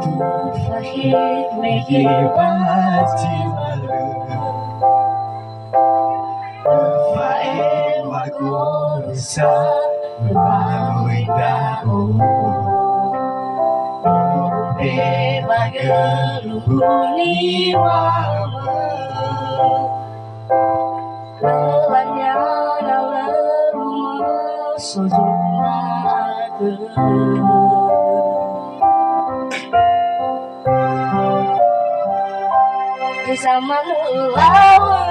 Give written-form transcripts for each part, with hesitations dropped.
Fahid mehibat jimalu Fae magurusa Bangoy dao Ube magaluhuni wama Lelanya nalalu sojuna di zaman lawa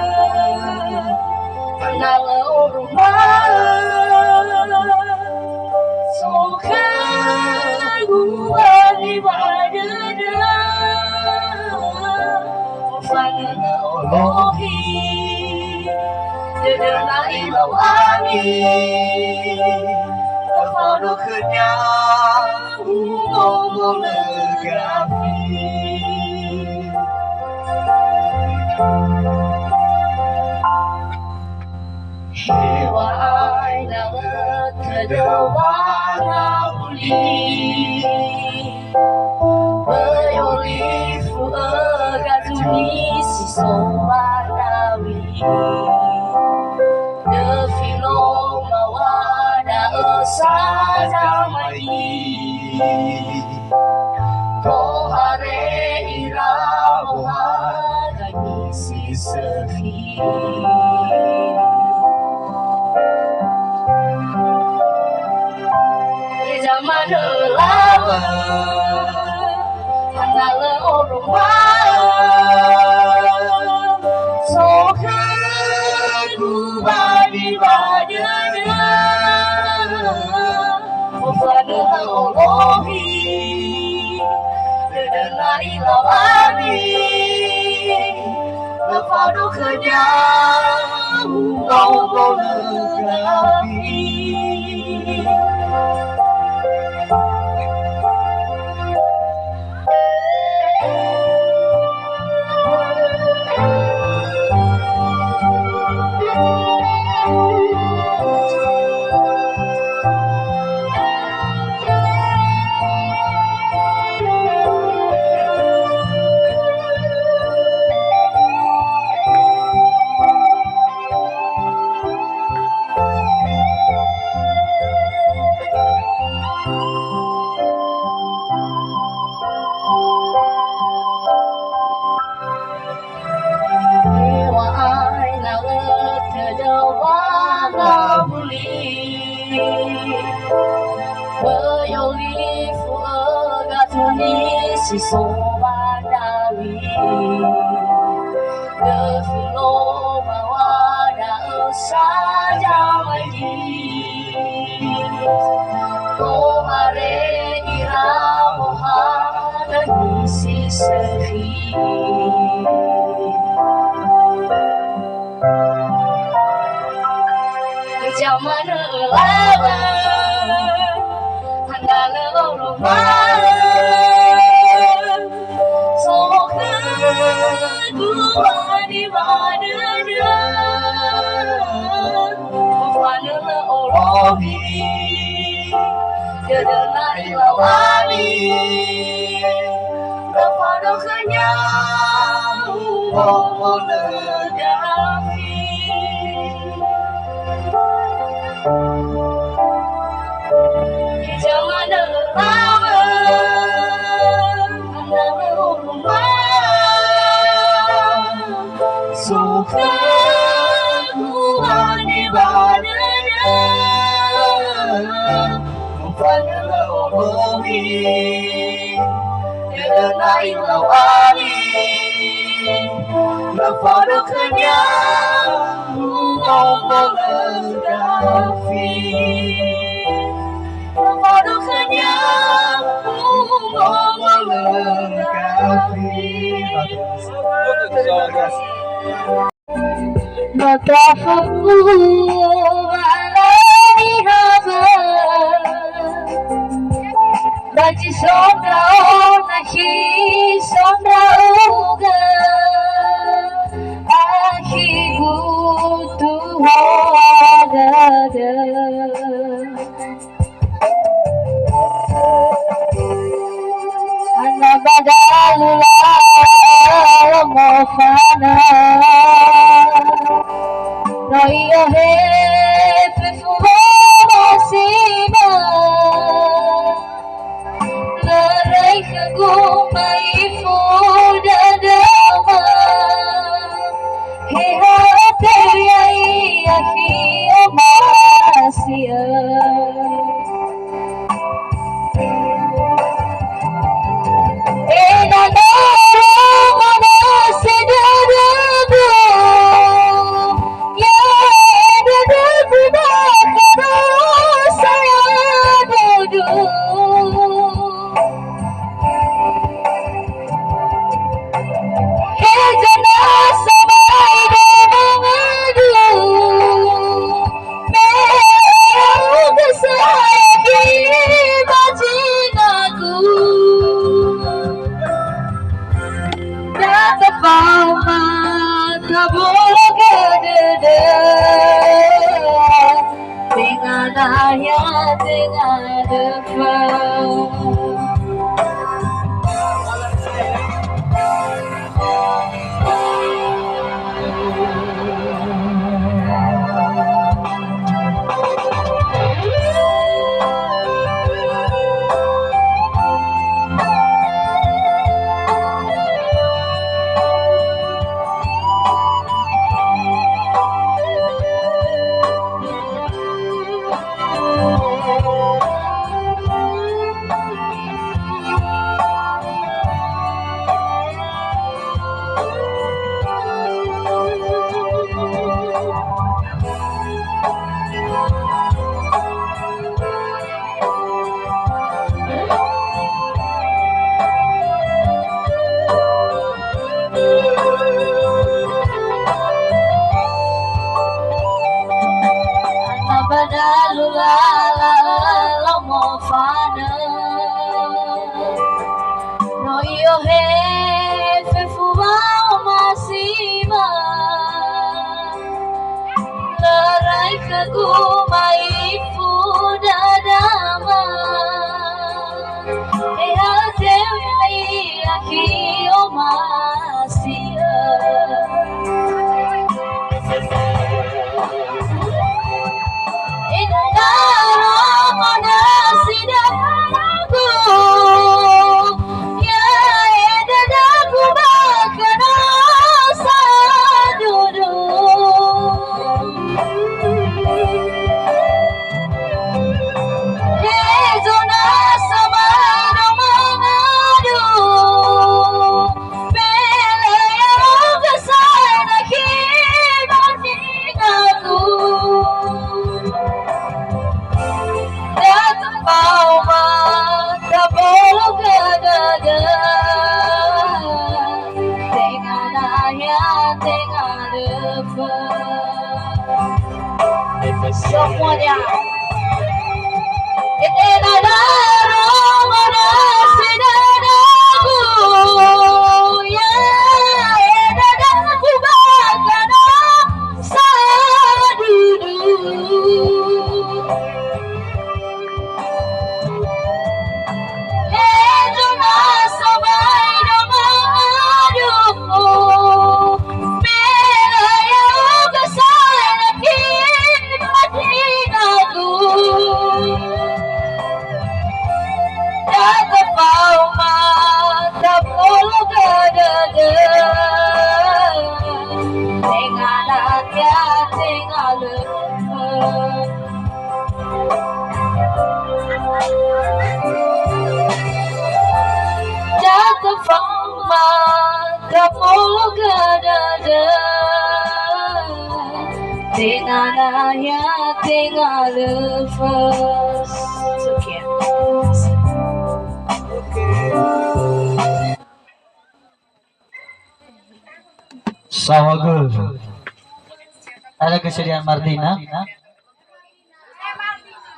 nala rumah soka gua di badana fana olohi dedana ilawani terfodo kenyang ngomong legapi Hewa aina kedewana uli Bayolifu egatuni si sombanawi Defilo mawada esadamai Tohare iramuha ganisi sehi zaman lama nala orang soka gua di badana fana olohi dedana ilawani terfodo kenyang ngomong legapi Bayolifu egatuni si sombanawi Defilo mawada esadamai Tohare iramuha ganisi sehi zaman lama nala rumah soka gua di badana fana olohi dedana ilawani terfodo kenyang ngomong legapi di zaman lama nala rumah soka gua di badana fana olohi dedana ilawani terfodo kenyang ngomong legapi terfodo kenyang ngomong legapi Matafaku alani haba Baci sombra nahi sombra uga Akhi butuh ada Anna fana no io pe fumara sima la raika guma ifuda dama he hate yai akhi amasia no io fe fumar masima la raika guma ifuda dama he hate yai akhi amasia semuanya ini adalah sidanaku ya dadaku bakal sadudu hejuna sabai namadu dengan ayat tinggal lepas sekian. Sawagul. Ada kesediaan Martina?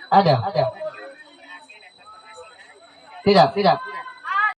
Ada. Tidak.